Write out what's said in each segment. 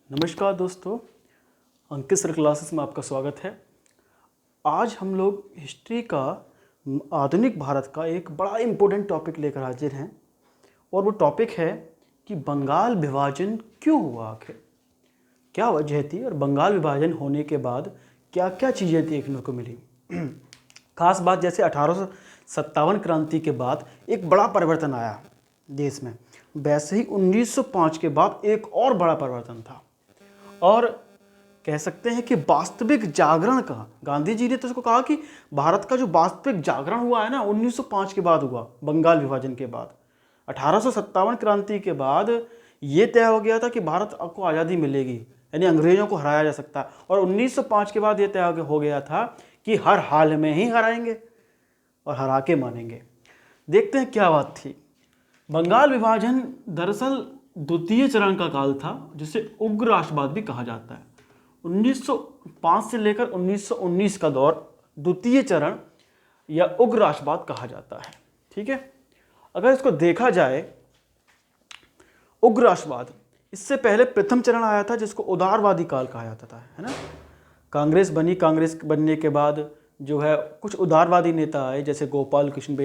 नमस्कार दोस्तों, अंकित sir classes में आपका स्वागत है। आज हम लोग हिस्ट्री का आधुनिक भारत का एक बड़ा इम्पोर्टेंट टॉपिक लेकर हाजिर हैं और वो टॉपिक है कि बंगाल विभाजन क्यों हुआ, आखिर क्या वजह थी और बंगाल विभाजन होने के बाद क्या क्या चीज़ें देखने को मिली। खास बात जैसे 1857 क्रांति के बाद एक बड़ा परिवर्तन आया देश में, वैसे ही 1905 के बाद एक और बड़ा परिवर्तन था और कह सकते हैं कि वास्तविक जागरण का, गांधी जी ने तो उसको कहा कि भारत का जो वास्तविक जागरण हुआ है ना 1905 के बाद हुआ, बंगाल विभाजन के बाद। 1857 क्रांति के बाद ये तय हो गया था कि भारत को आज़ादी मिलेगी, यानी अंग्रेजों को हराया जा सकता है। और 1905 के बाद ये तय हो गया था कि हर हाल में ही हराएंगे और हरा के मानेंगे। देखते हैं क्या बात थी। बंगाल विभाजन दरअसल द्वितीय चरण का काल था, जिसे उग्र राष्ट्रवाद भी कहा जाता है। 1905 से लेकर 1919 का दौर द्वितीय चरण या उग्र राष्ट्रवाद कहा जाता है। ठीक है, अगर इसको देखा जाए उग्र राष्ट्रवाद, इससे पहले प्रथम चरण आया था जिसको उदारवादी काल कहा जाता था, है ना। कांग्रेस बनी, कांग्रेस बनने के बाद जो है कुछ उदारवादी नेता आए, जैसे गोपाल कृष्ण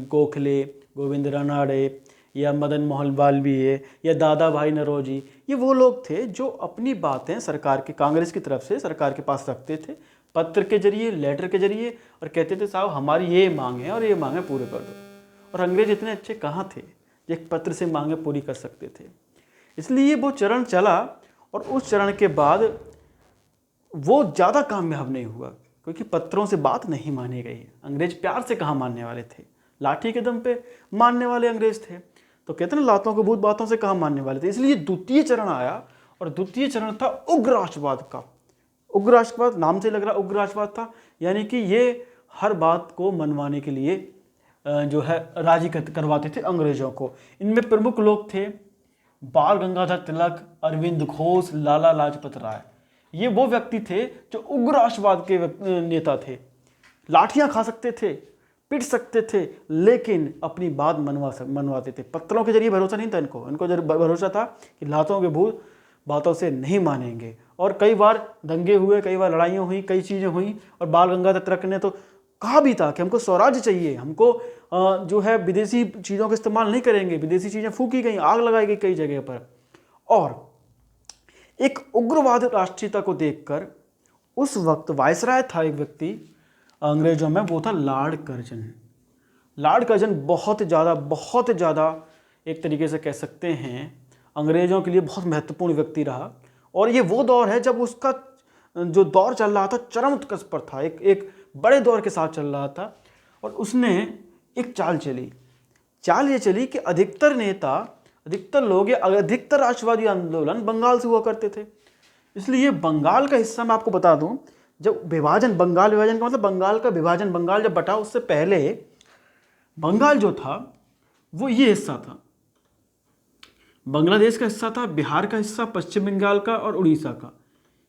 गोखले, गोविंद रानड़े या मदन मोहन मालवीय या दादा भाई नौरोजी। ये वो लोग थे जो अपनी बातें सरकार के, कांग्रेस की तरफ से सरकार के पास रखते थे, पत्र के जरिए, लेटर के जरिए, और कहते थे साहब हमारी ये मांग है और ये मांगें पूरे कर दो। और अंग्रेज इतने अच्छे कहाँ थे जो एक पत्र से मांगें पूरी कर सकते थे। इसलिए वो चरण चला और उस चरण के बाद वो ज़्यादा कामयाब नहीं हुआ, क्योंकि पत्रों से बात नहीं मानी गई। अंग्रेज प्यार से कहाँ मानने वाले थे, लाठी के दम पे मानने वाले अंग्रेज थे। तो कहते हैं ना, लातों को भूत बातों से कहाँ मानने वाले थे। इसलिए द्वितीय चरण आया और द्वितीय चरण था उग्र राष्ट्रवाद का। उग्र राष्ट्रवाद नाम से लग रहा उग्र राष्ट्रवाद था, यानी कि ये हर बात को मनवाने के लिए जो है राजी करवाते थे अंग्रेजों को। इनमें प्रमुख लोग थे बाल गंगाधर तिलक, अरविंद घोष, लाला लाजपत राय। ये वो व्यक्ति थे जो उग्र राष्ट्रवाद के नेता थे। लाठियां खा सकते थे, पिट सकते थे, लेकिन अपनी बात मनवाते थे। पत्रों के जरिए भरोसा नहीं था इनको भरोसा था कि लातों के भूत बातों से नहीं मानेंगे। और कई बार दंगे हुए, कई बार लड़ाइयाँ हुई, कई चीज़ें हुई, और बाल गंगाधर तिलक ने तो कहा भी था कि हमको स्वराज्य चाहिए, हमको जो है विदेशी चीज़ों का इस्तेमाल नहीं करेंगे। विदेशी चीज़ें फूकी गई, आग लगाई गई कई जगह पर। और एक उग्रवाद राष्ट्रीयता को देखकर उस वक्त वायसराय था एक व्यक्ति अंग्रेजों में, वो था लॉर्ड कर्जन। लॉर्ड कर्जन बहुत ज़्यादा एक तरीके से कह सकते हैं अंग्रेजों के लिए बहुत महत्वपूर्ण व्यक्ति रहा। और ये वो दौर है जब उसका जो दौर चल रहा था चरम उत्कर्ष पर था, एक बड़े दौर के साथ चल रहा था। और उसने एक चाल ये चली कि अधिकतर नेता, अधिकतर लोग या अधिकतर राष्ट्रवादी आंदोलन बंगाल से हुआ करते थे। इसलिए बंगाल का हिस्सा मैं आपको बता दूं, जब विभाजन, बंगाल विभाजन का मतलब बंगाल का विभाजन, बंगाल जब बटा उससे पहले बंगाल जो था वो ये हिस्सा था, बांग्लादेश का हिस्सा था, बिहार का हिस्सा, पश्चिम बंगाल का और उड़ीसा का।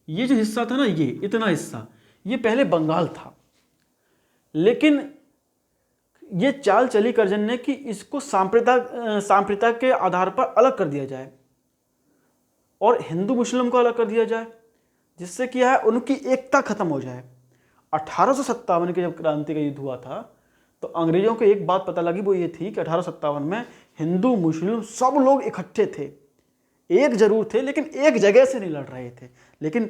ये जो हिस्सा था ना, ये इतना हिस्सा, ये पहले बंगाल था। लेकिन ये चाल चली कर्जन ने कि इसको सांप्रदायिकता के आधार पर अलग कर दिया जाए और हिंदू मुस्लिम को अलग कर दिया जाए, जिससे क्या है उनकी एकता खत्म हो जाए। 1857 के जब क्रांति का युद्ध हुआ था तो अंग्रेजों को एक बात पता लगी, वो ये थी कि 1857 में हिंदू मुस्लिम सब लोग इकट्ठे थे, एक जरूर थे लेकिन एक जगह से नहीं लड़ रहे थे। लेकिन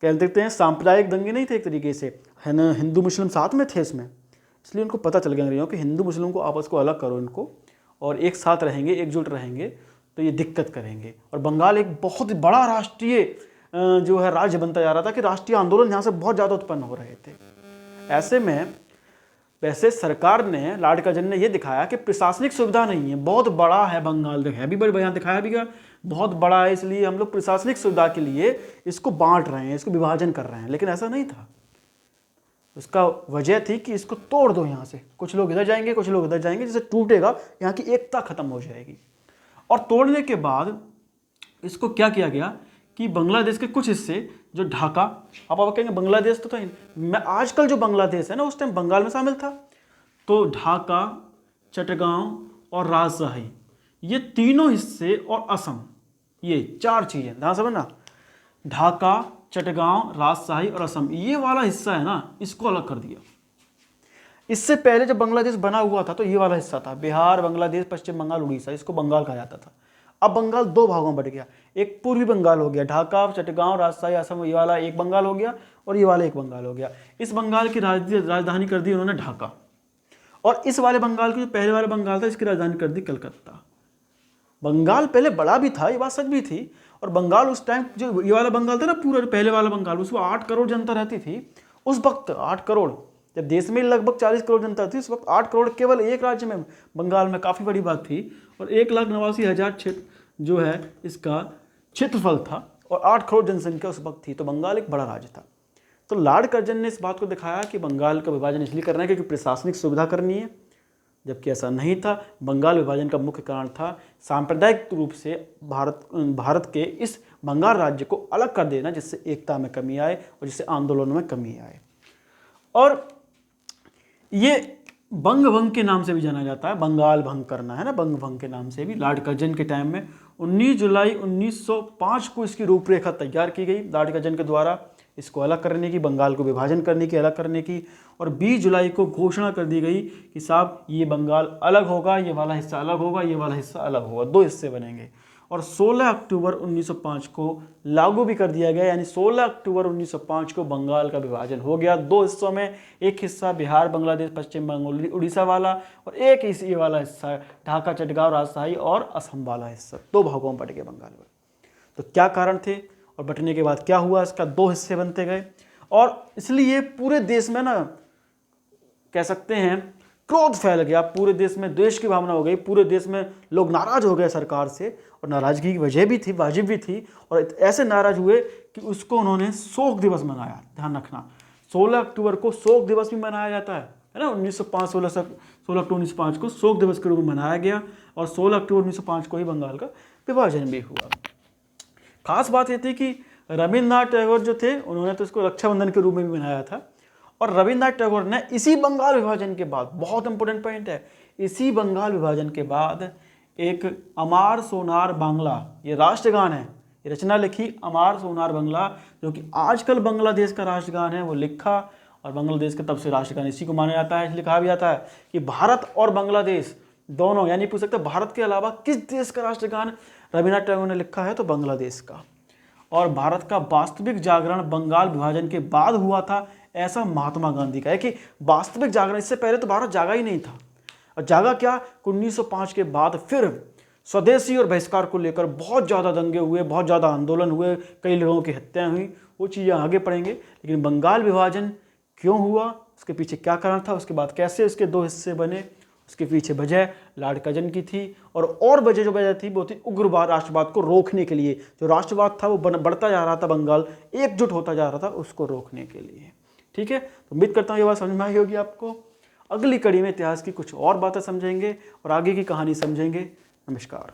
कह सकते हैं सांप्रदायिक दंगे नहीं थे एक तरीके से, है ना, हिंदू मुस्लिम साथ में थे इसमें। इसलिए उनको पता चल गया अंग्रेजों कि हिंदू मुस्लिम को आपस को अलग करो इनको, और एक साथ रहेंगे, एकजुट रहेंगे तो ये दिक्कत करेंगे। और बंगाल एक बहुत बड़ा राष्ट्रीय जो है राज्य बनता जा रहा था कि राष्ट्रीय आंदोलन यहाँ से बहुत ज़्यादा उत्पन्न हो रहे थे। ऐसे में वैसे सरकार ने, लॉर्ड कर्जन ने ये दिखाया कि प्रशासनिक सुविधा नहीं है, बहुत बड़ा है बंगाल, है भी बड़ा, यहाँ दिखाया भी गया बहुत बड़ा है, इसलिए हम लोग प्रशासनिक सुविधा के लिए इसको बांट रहे हैं, इसको विभाजन कर रहे हैं। लेकिन ऐसा नहीं था। उसका वजह थी कि इसको तोड़ दो, यहाँ से कुछ लोग इधर जाएंगे, कुछ लोग इधर जाएंगे, जिससे टूटेगा, यहाँ की एकता खत्म हो जाएगी। और तोड़ने के बाद इसको क्या किया गया कि बांग्लादेश के कुछ हिस्से, जो ढाका, आप कहेंगे बांग्लादेश तो था, मैं आजकल जो बांग्लादेश है ना, उस टाइम बंगाल में शामिल था। तो ढाका, चटगांव और राजशाही, ये तीनों हिस्से, और असम, ये चार चीज़ें ध्यान समझना, ढाका, चटगांव, राजशाही और असम, ये वाला हिस्सा है ना, इसको अलग कर दिया। इससे पहले जब बांग्लादेश बना हुआ था तो ये वाला हिस्सा था, बिहार, बांग्लादेश, पश्चिम बंगाल, उड़ीसा, इसको बंगाल कहा जाता था। अब बंगाल दो भागों में बट गया, एक पूर्वी बंगाल हो गया, ढाका, चटगांव, राजशाही, असम, ये वाला एक बंगाल हो गया और ये वाला एक बंगाल हो गया। इस बंगाल की राजधानी कर दी उन्होंने ढाका, और इस वाले बंगाल की जो पहले वाला बंगाल था इसकी राजधानी कर दी कलकत्ता। बंगाल पहले बड़ा भी था, ये बात सच भी थी, और बंगाल उस टाइम जो ये वाला बंगाल था ना, पूरा पहले वाला बंगाल, उसमें 8 करोड़ जनता रहती थी उस वक्त। 8 करोड़, जब देश में लगभग 40 करोड़ जनता थी उस वक्त 8 करोड़ केवल एक राज्य में, बंगाल में, काफ़ी बड़ी बात थी। और 1,89,000 क्षेत्र जो है इसका क्षेत्रफल था, और 8 करोड़ जनसंख्या उस वक्त थी, तो बंगाल एक बड़ा राज्य था। तो लॉर्ड कर्जन ने इस बात को दिखाया कि बंगाल का विभाजन इसलिए करना है क्योंकि प्रशासनिक सुविधा करनी है, जबकि ऐसा नहीं था। बंगाल विभाजन का मुख्य कारण था सांप्रदायिक रूप से भारत के इस बंगाल राज्य को अलग कर देना, जिससे एकता में कमी आए और जिससे आंदोलनों में कमी आए। और ये बंग भंग के नाम से भी जाना जाता है, बंगाल भंग करना है ना, बंग भंग के नाम से भी। लॉर्ड कर्जन के टाइम में 19 जुलाई 1905 को इसकी रूपरेखा तैयार की गई लॉर्ड कर्जन के द्वारा, इसको अलग करने की, बंगाल को विभाजन करने की, अलग करने की। और 20 जुलाई को घोषणा कर दी गई कि साहब ये बंगाल अलग होगा, ये वाला हिस्सा अलग होगा, ये वाला हिस्सा अलग होगा, 2 हिस्से बनेंगे। और 16 अक्टूबर 1905 को लागू भी कर दिया गया, यानी 16 अक्टूबर 1905 को बंगाल का विभाजन हो गया 2 हिस्सों में। एक हिस्सा बिहार, बांग्लादेश, पश्चिम बंगाल, उड़ीसा वाला, और एक ये वाला हिस्सा ढाका, चटगांव, राजशाही और असम वाला हिस्सा, 2 भागों में बट गए बंगाल में। तो क्या कारण थे और बटने के बाद क्या हुआ, इसका 2 हिस्से बनते गए। और इसलिए पूरे देश में ना, कह सकते हैं क्रोध फैल गया, पूरे देश में द्वेष की भावना हो गई, पूरे देश में लोग नाराज हो गए सरकार से, और नाराजगी की वजह भी थी, वाजिब भी थी। और ऐसे नाराज हुए कि उसको उन्होंने शोक दिवस मनाया। ध्यान रखना, 16 अक्टूबर को शोक दिवस भी मनाया जाता है ना। 16 अक्टूबर 1905 को शोक दिवस के रूप में मनाया गया, और 16 अक्टूबर 1905 को ही बंगाल का विभाजन भी हुआ। खास बात ये थी कि रविन्द्रनाथ टैगोर जो थे, उन्होंने तो इसको रक्षाबंधन के रूप में भी मनाया था। और रविन्द्रनाथ टैगोर ने इसी बंगाल विभाजन के बाद, बहुत इंपॉर्टेंट पॉइंट है, इसी बंगाल विभाजन के बाद एक अमार सोनार बांग्ला, ये राष्ट्रगान है, ये रचना लिखी अमार सोनार बांग्ला, जो कि आजकल बांग्लादेश का राष्ट्रगान है, वो लिखा। और बांग्लादेश का तब से राष्ट्रगान इसी को माना जाता है। इसलिए कहा भी जाता है कि भारत और बांग्लादेश दोनों, यानी पूछ सकते हैं भारत के अलावा किस देश का राष्ट्रगान रविन्द्रनाथ टैगोर ने लिखा है, तो बांग्लादेश का। और भारत का वास्तविक जागरण बंगाल विभाजन के बाद हुआ था, ऐसा महात्मा गांधी का है कि वास्तविक जागरण, इससे पहले तो भारत जागा ही नहीं था। और जागा क्या, 1905 के बाद फिर स्वदेशी और बहिष्कार को लेकर बहुत ज़्यादा दंगे हुए, बहुत ज़्यादा आंदोलन हुए, कई लोगों की हत्याएं हुई, वो चीज़ें आगे पढ़ेंगे। लेकिन बंगाल विभाजन क्यों हुआ, उसके पीछे क्या कारण था, उसके बाद कैसे उसके 2 हिस्से बने, उसके पीछे वजह लॉर्ड कर्जन की थी। और वजह जो वजह थी वो थी उग्रवाद, राष्ट्रवाद को रोकने के लिए। जो राष्ट्रवाद था वो बढ़ता जा रहा था, बंगाल एकजुट होता जा रहा था, उसको रोकने के लिए। ठीक है, तो उम्मीद करता हूँ ये बात समझ में आई होगी आपको। अगली कड़ी में इतिहास की कुछ और बातें समझेंगे और आगे की कहानी समझेंगे। नमस्कार।